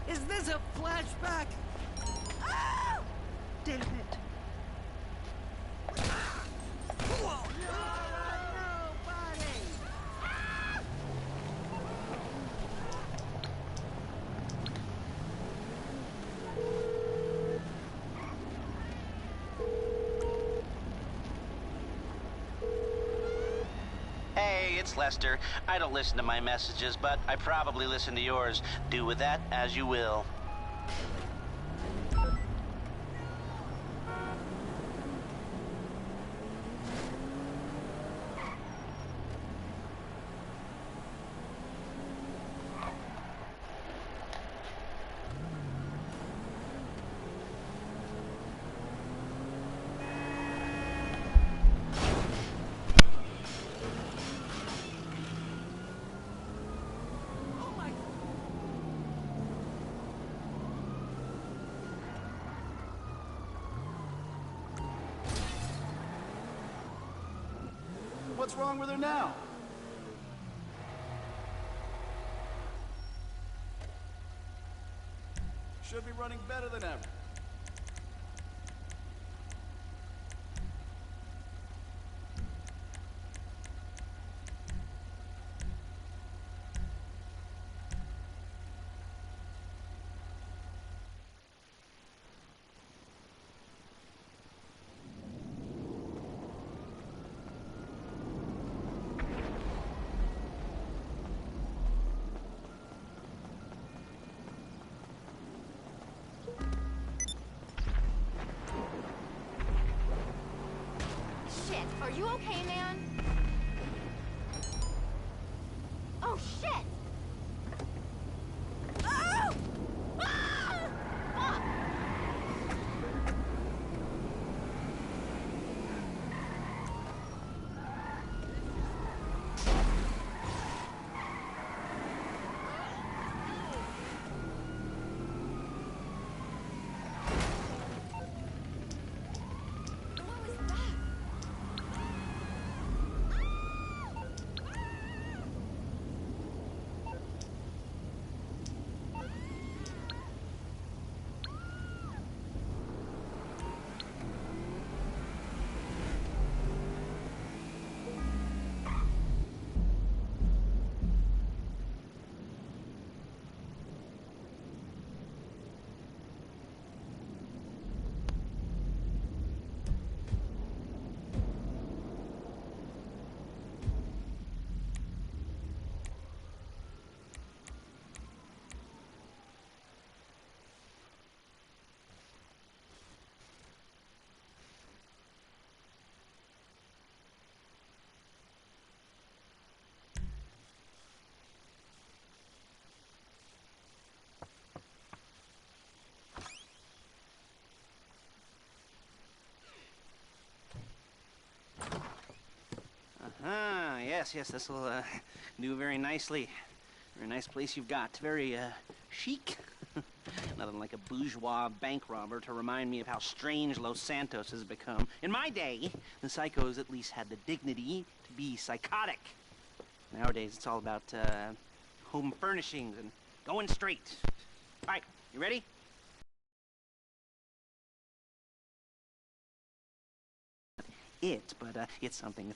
Is this a flashback? Oh! Damn it. Whoa! No, buddy! Hey, it's Lester. I don't listen to my messages, but I probably listen to yours. Do with that as you will. What's wrong with her now? Should be running better than ever. Are you okay, man? Oh, shit! Oh! Ah! Fuck! Yes, this will do very nicely. Very nice place you've got. Very chic. Nothing like a bourgeois bank robber to remind me of how strange Los Santos has become. In my day, the psychos at least had the dignity to be psychotic. Nowadays, it's all about home furnishings and going straight. All right, you ready? it, but it's something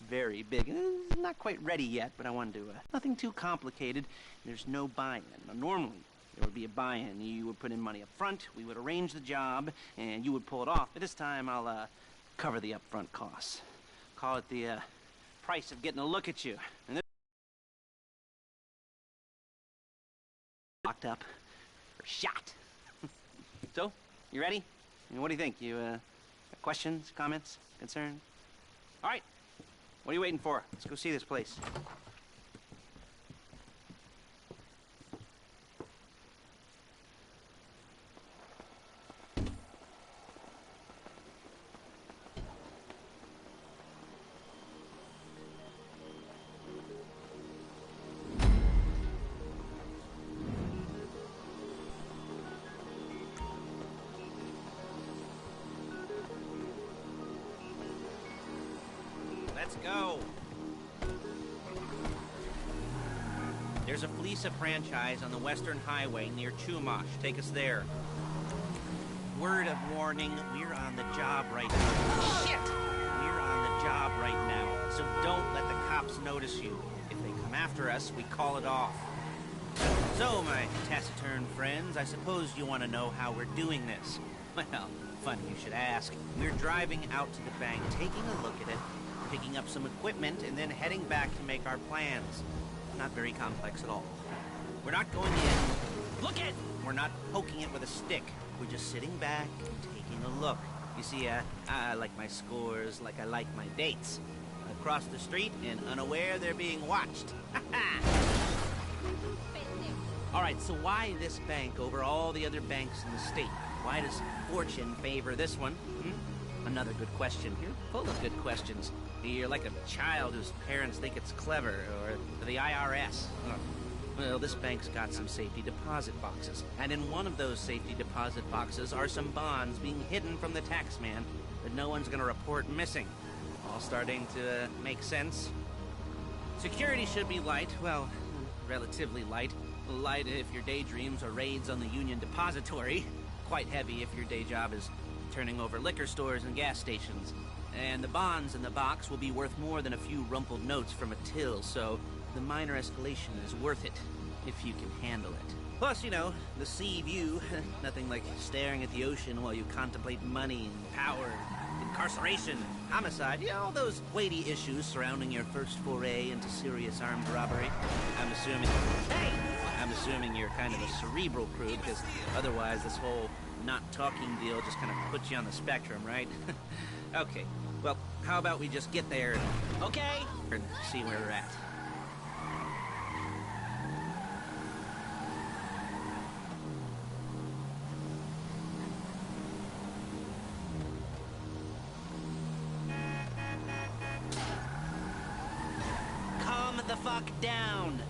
very big. Not quite ready yet, but I wanted to, nothing too complicated. There's no buy-in. Now, normally, there would be a buy-in. You would put in money up front, we would arrange the job, and you would pull it off. But this time, I'll, cover the upfront costs. Call it the, price of getting a look at you. And this locked up or shot. So, you ready? I mean, what do you think? You, got questions, comments, concerns? All right. What are you waiting for? Let's go see this place. Let's go. There's a Fleece franchise on the Western Highway near Chumash. Take us there. Word of warning, we're on the job right now. Shit! We're on the job right now, so don't let the cops notice you. If they come after us, we call it off. So, my taciturn friends, I suppose you want to know how we're doing this. Well, funny you should ask. We're driving out to the bank, taking a look at it, picking up some equipment, and then heading back to make our plans. Not very complex at all. We're not going in. Look it! We're not poking it with a stick. We're just sitting back and taking a look. You see, I like my scores like I like my dates. Across the street and unaware they're being watched. All right, so why this bank over all the other banks in the state? Why does fortune favor this one? Another good question. You're full of good questions. You're like a child whose parents think it's clever, or the IRS. Well, this bank's got some safety deposit boxes, and in one of those safety deposit boxes are some bonds being hidden from the tax man that no one's gonna report missing. All starting to make sense? Security should be light, well, relatively light. Light if your daydreams are raids on the Union Depository. Quite heavy if your day job is turning over liquor stores and gas stations. And the bonds in the box will be worth more than a few rumpled notes from a till, so the minor escalation is worth it, if you can handle it. Plus, you know, the sea view, nothing like staring at the ocean while you contemplate money and power, incarceration, homicide, you know, all those weighty issues surrounding your first foray into serious armed robbery. I'm assuming you're kind of a cerebral crew, because otherwise this whole not talking deal just kind of puts you on the spectrum, right? Okay, well, how about we just get there and... Okay! And see where we're at. Calm the fuck down!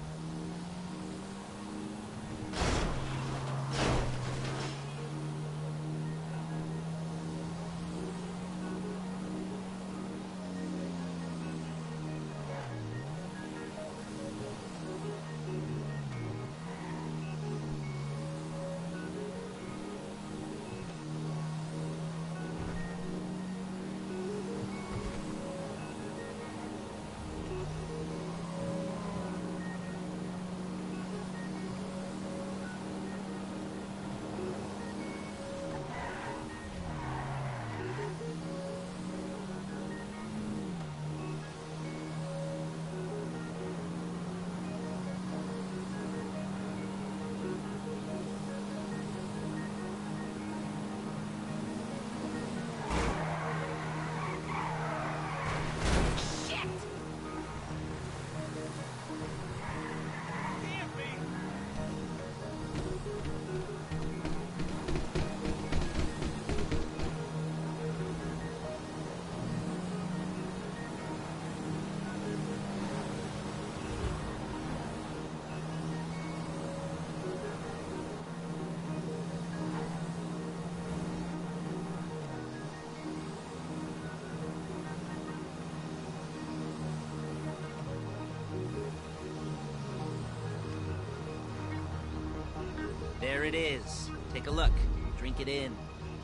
There it is. Take a look. Drink it in.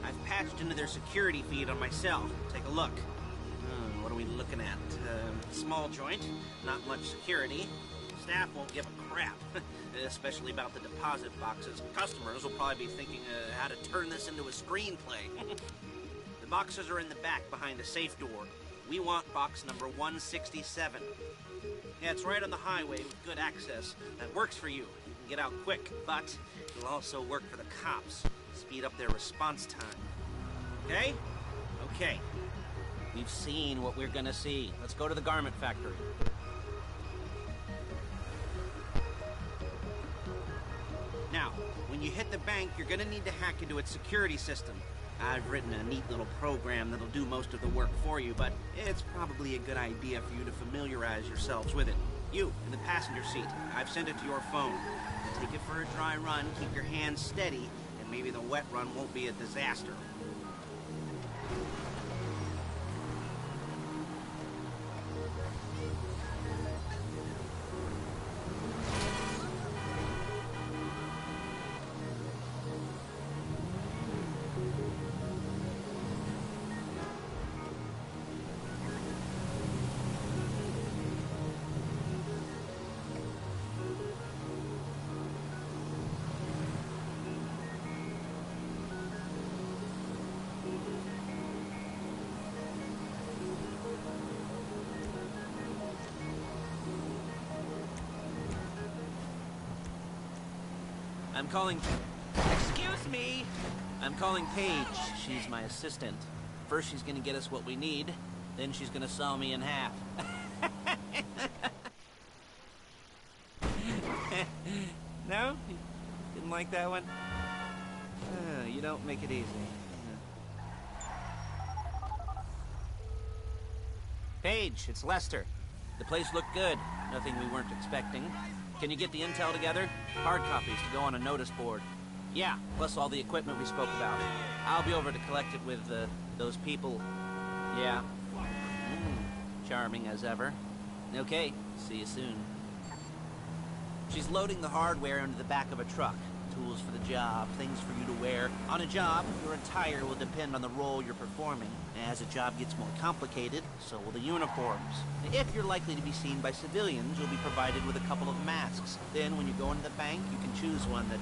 I've patched into their security feed on my cell. Take a look. What are we looking at? Small joint, not much security. Staff won't give a crap, especially about the deposit boxes. Customers will probably be thinking how to turn this into a screenplay. The boxes are in the back behind the safe door. We want box number 167. Yeah, it's right on the highway with good access. That works for you. You can get out quick, but it'll also work for the cops. Speed up their response time. Okay? Okay. We've seen what we're gonna see. Let's go to the garment factory. Now, when you hit the bank, you're gonna need to hack into its security system. I've written a neat little program that'll do most of the work for you, but it's probably a good idea for you to familiarize yourselves with it. You, in the passenger seat, I've sent it to your phone. Take it for a dry run, keep your hands steady, and maybe the wet run won't be a disaster. I'm calling... Excuse me! I'm calling Paige. She's my assistant. First she's gonna get us what we need, then she's gonna saw me in half. No? You didn't like that one? You don't make it easy. Paige, it's Lester. The place looked good. Nothing we weren't expecting. Can you get the intel together? Hard copies to go on a notice board. Yeah, plus all the equipment we spoke about. I'll be over to collect it with, those people. Yeah. Charming as ever. Okay, see you soon. She's loading the hardware into the back of a truck. Tools for the job, things for you to wear. On a job, your attire will depend on the role you're performing. As a job gets more complicated, so will the uniforms. If you're likely to be seen by civilians, you'll be provided with a couple of masks. Then when you go into the bank, you can choose one that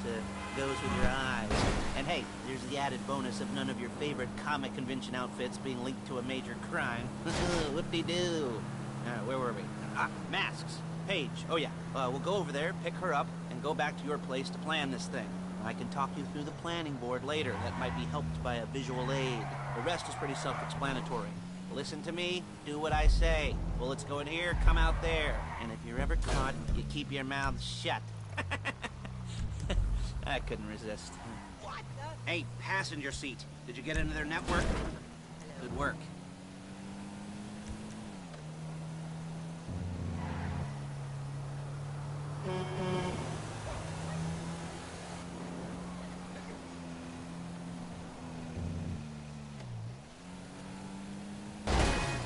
goes with your eyes. And hey, there's the added bonus of none of your favorite comic convention outfits being linked to a major crime. Whoop-de-doo. Where were we? Masks. Paige. Oh yeah, we'll go over there, pick her up, and go back to your place to plan this thing. I can talk you through the planning board later. That might be helped by a visual aid. The rest is pretty self-explanatory. Listen to me, do what I say. Bullets go in here, come out there. And if you're ever caught, you keep your mouth shut. I couldn't resist. What the? Hey, passenger seat. Did you get into their network? Good work.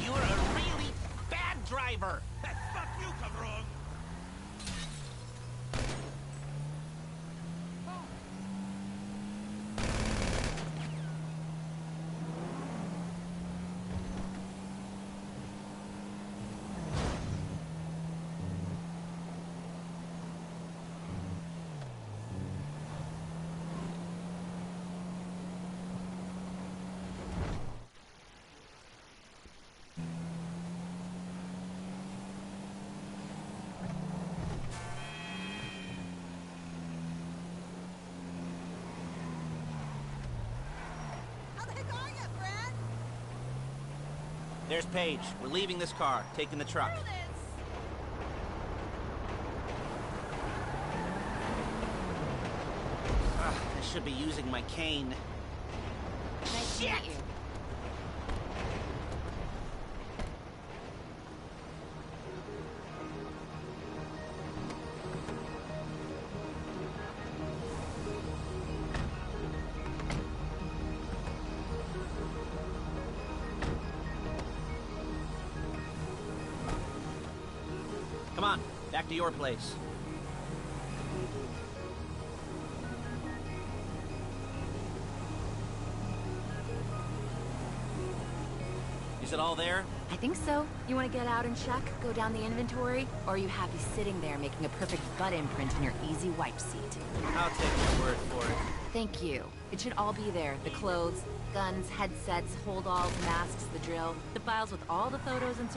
You're a really bad driver. Fuck you, come wrong. How the heck are you, Brad? There's Paige. We're leaving this car, taking the truck. Do this. I should be using my cane. Nice to meet you. Come on, back to your place. Is it all there? I think so. You want to get out and check? Go down the inventory? Or are you happy sitting there making a perfect butt imprint in your easy wipe seat? I'll take your word for it. Thank you. It should all be there. The clothes, guns, headsets, hold-alls, masks, the drill. The files with all the photos and...